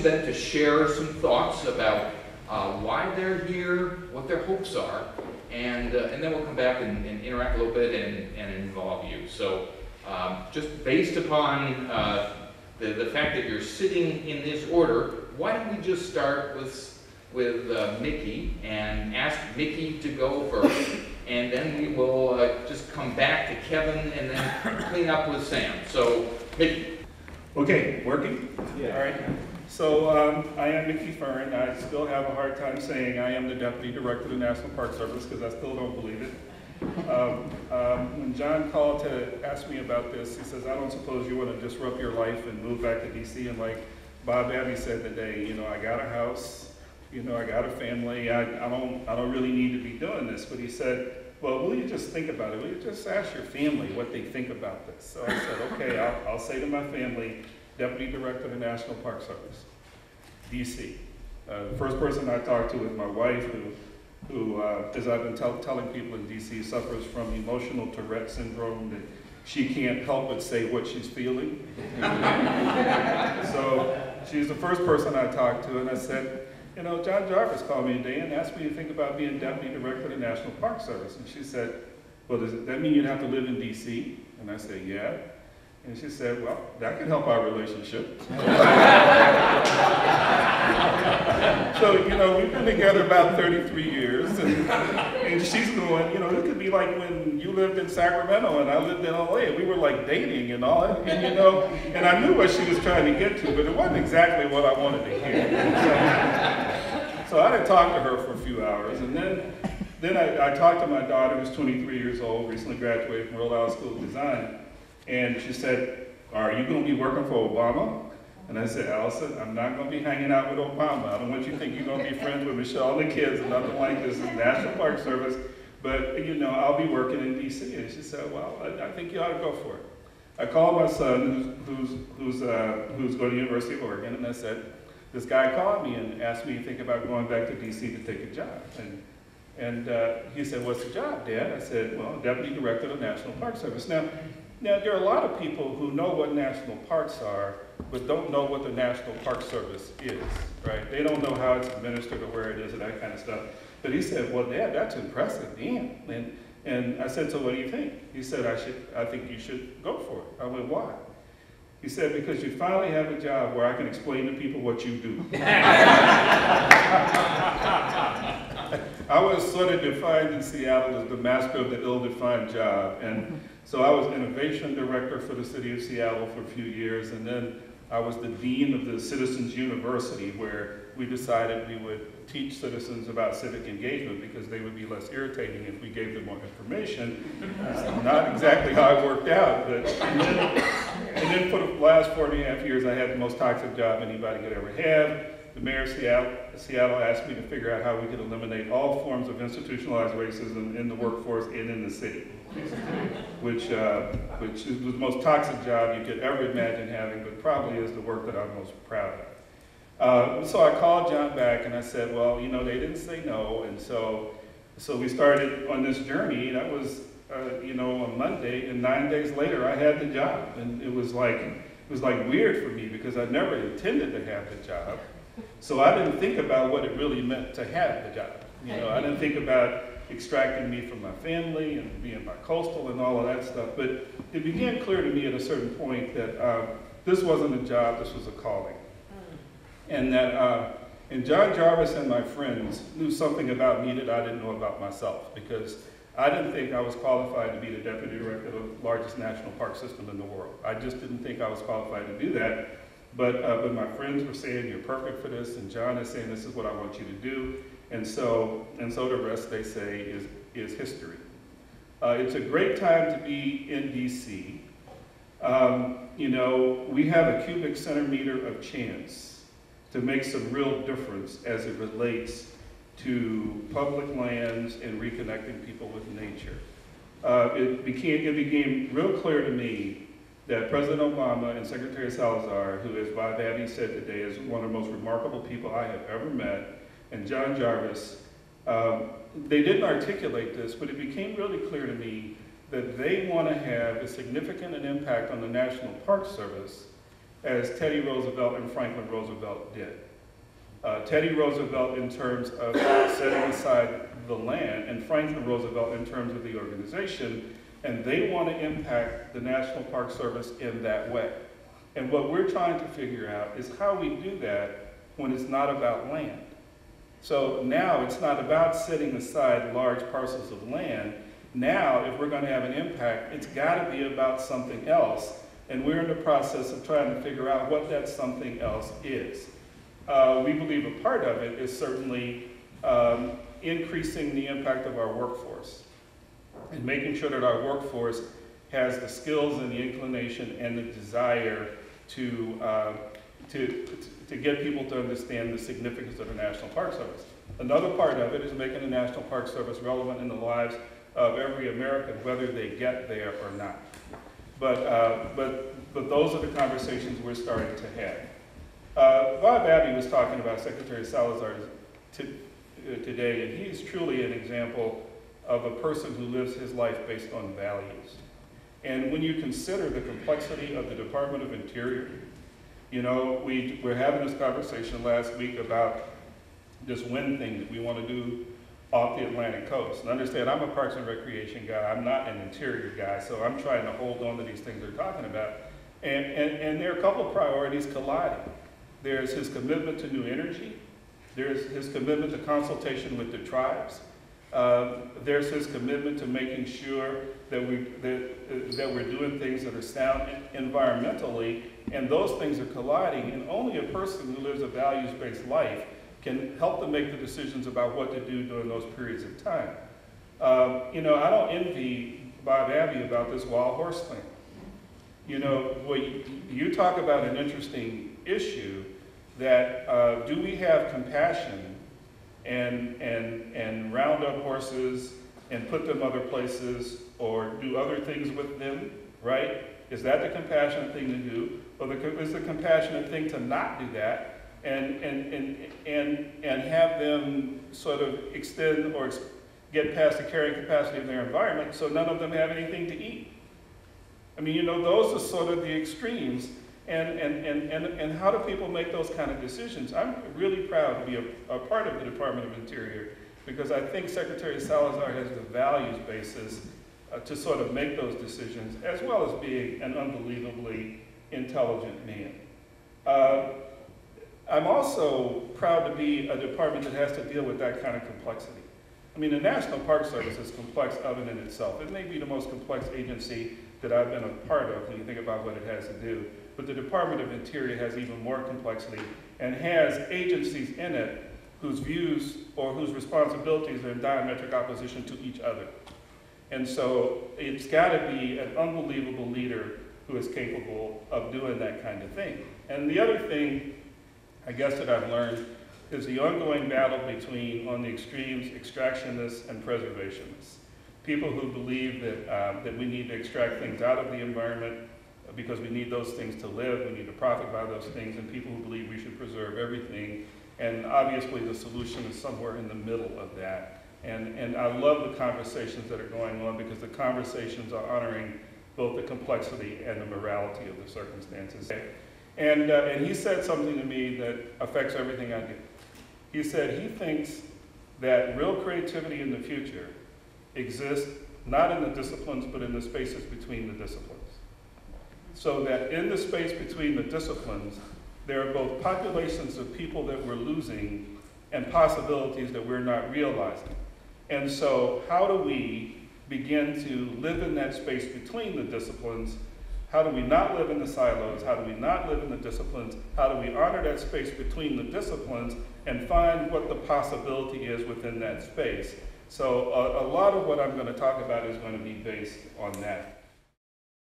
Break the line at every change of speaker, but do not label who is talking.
them to share some thoughts about why they're here, what their hopes are, and then we'll come back and interact a little bit and involve you. So just based upon the fact that you're sitting in this order, why don't we just start with Mickey and ask Mickey to go first, and then we will just come back to Kevin and then clean up with Sam. So, Mickey.
Okay, working? Yeah. All right. So I am Mickey Fearn. I still have a hard time saying I am the Deputy Director of the National Park Service because I still don't believe it. When John called to ask me about this, he says, I don't suppose you want to disrupt your life and move back to DC. And like Bob Abbey said today, you know, I got a house, you know, I got a family, I don't really need to be doing this. But he said, well, will you just think about it? Will you just ask your family what they think about this? So I said, okay, I'll say to my family, Deputy Director of the National Park Service, DC. The first person I talked to was my wife, who as I've been telling people in DC, suffers from emotional Tourette syndrome, that she can't help but say what she's feeling. So she's the first person I talked to, and I said, you know, John Jarvis called me today and asked me to think about being Deputy Director of the National Park Service. And she said, well, does that mean you'd have to live in DC? And I said, yeah. And she said, well, that could help our relationship. So, you know, we've been together about 33 years, and she's going, you know, it could be like when you lived in Sacramento and I lived in LA. We were like dating and all that, and you know, and I knew what she was trying to get to, but it wasn't exactly what I wanted to hear. So I had talked to her for a few hours, and then I talked to my daughter, who's 23 years old, recently graduated from Rhode Island School of Design, and she said, are you going to be working for Obama? And I said, Allison, I'm not going to be hanging out with Obama. I don't want you to think you're going to be friends with Michelle and the kids and nothing like this. It's National Park Service. But, you know, I'll be working in D.C. And she said, well, I think you ought to go for it. I called my son, who's going to the University of Oregon, and I said, this guy called me and asked me to think about going back to D.C. to take a job. And he said, what's the job, Dad? I said, well, Deputy Director of the National Park Service. Now, there are a lot of people who know what national parks are, but don't know what the National Park Service is, right? They don't know how it's administered or where it is and that kind of stuff. But he said, well, Dad, that's impressive, damn. And I said, so what do you think? He said, I think you should go for it. I went, why? He said, because you finally have a job where I can explain to people what you do. I was sort of defined in Seattle as the master of the ill-defined job. And so I was innovation director for the city of Seattle for a few years, and then I was the dean of the Citizens University, where we decided we would teach citizens about civic engagement because they would be less irritating if we gave them more information. Not exactly how it worked out, but and then for the last 4.5 years, I had the most toxic job anybody could ever have. The mayor of Seattle asked me to figure out how we could eliminate all forms of institutionalized racism in the workforce and in the city, which is the most toxic job you could ever imagine having, but probably is the work that I'm most proud of. So I called John back and I said, well, you know, they didn't say no, and so we started on this journey. That was, you know, on Monday, and 9 days later I had the job, and it was like weird for me because I never intended to have the job. So I didn't think about what it really meant to have the job. You know, I didn't think about extracting me from my family and being bi-coastal and all of that stuff. But it became clear to me at a certain point that this wasn't a job, this was a calling. And that, and John Jarvis and my friends knew something about me that I didn't know about myself, because I didn't think I was qualified to be the deputy director of the largest national park system in the world. I just didn't think I was qualified to do that. But my friends were saying, you're perfect for this, and John is saying, this is what I want you to do. And so the rest, they say, is history. It's a great time to be in DC. You know, we have a cubic centimeter of chance to make some real difference as it relates to public lands and reconnecting people with nature. It became real clear to me that President Obama and Secretary Salazar, who, as Bob Abbey said today, is one of the most remarkable people I have ever met, and John Jarvis, they didn't articulate this, but it became really clear to me that they want to have a significant impact on the National Park Service as Teddy Roosevelt and Franklin Roosevelt did. Teddy Roosevelt in terms of setting aside the land, and Franklin Roosevelt in terms of the organization, and they want to impact the National Park Service in that way. And what we're trying to figure out is how we do that when it's not about land. So now it's not about setting aside large parcels of land. Now, if we're going to have an impact, it's got to be about something else. And we're in the process of trying to figure out what that something else is. We believe a part of it is certainly increasing the impact of our workforce and making sure that our workforce has the skills and the inclination and the desire to get people to understand the significance of the National Park Service. Another part of it is making the National Park Service relevant in the lives of every American, whether they get there or not. But those are the conversations we're starting to have. Bob Abbey was talking about Secretary Salazar today, and he's truly an example of a person who lives his life based on values. And when you consider the complexity of the Department of Interior, you know, we're having this conversation last week about this wind thing that we want to do off the Atlantic coast. And understand, I'm a Parks and Recreation guy. I'm not an interior guy, so I'm trying to hold on to these things they're talking about. And there are a couple of priorities colliding. There's his commitment to new energy. There's his commitment to consultation with the tribes. There's his commitment to making sure that we're doing things that are sound environmentally, and those things are colliding, and only a person who lives a values-based life can help to make the decisions about what to do during those periods of time. You know, I don't envy Bob Abbey about this wild horse thing. You know, well, you talk about an interesting issue that do we have compassion and round up horses and put them other places or do other things with them, right? Is that the compassionate thing to do? Or is the compassionate thing to not do that and have them sort of extend or get past the carrying capacity of their environment so none of them have anything to eat? I mean, you know, those are sort of the extremes. And how do people make those kind of decisions? I'm really proud to be a part of the Department of Interior because I think Secretary Salazar has the values basis to sort of make those decisions, as well as being an unbelievably intelligent man. I'm also proud to be a department that has to deal with that kind of complexity. I mean, the National Park Service is complex of and in itself. It may be the most complex agency that I've been a part of when you think about what it has to do. But the Department of Interior has even more complexity and has agencies in it whose views or whose responsibilities are in diametric opposition to each other. And so it's got to be an unbelievable leader who is capable of doing that kind of thing. And the other thing, I guess, that I've learned is the ongoing battle between, on the extremes, extractionists and preservationists. People who believe that we need to extract things out of the environment because we need those things to live, we need to profit by those things, and people who believe we should preserve everything. And obviously the solution is somewhere in the middle of that. And I love the conversations that are going on because the conversations are honoring both the complexity and the morality of the circumstances. And he said something to me that affects everything I do. He said he thinks that real creativity in the future exists not in the disciplines, but in the spaces between the disciplines. So that in the space between the disciplines, there are both populations of people that we're losing and possibilities that we're not realizing. And so how do we begin to live in that space between the disciplines? How do we not live in the silos? How do we not live in the disciplines? How do we honor that space between the disciplines and find what the possibility is within that space? So a lot of what I'm going to talk about is going to be based on that.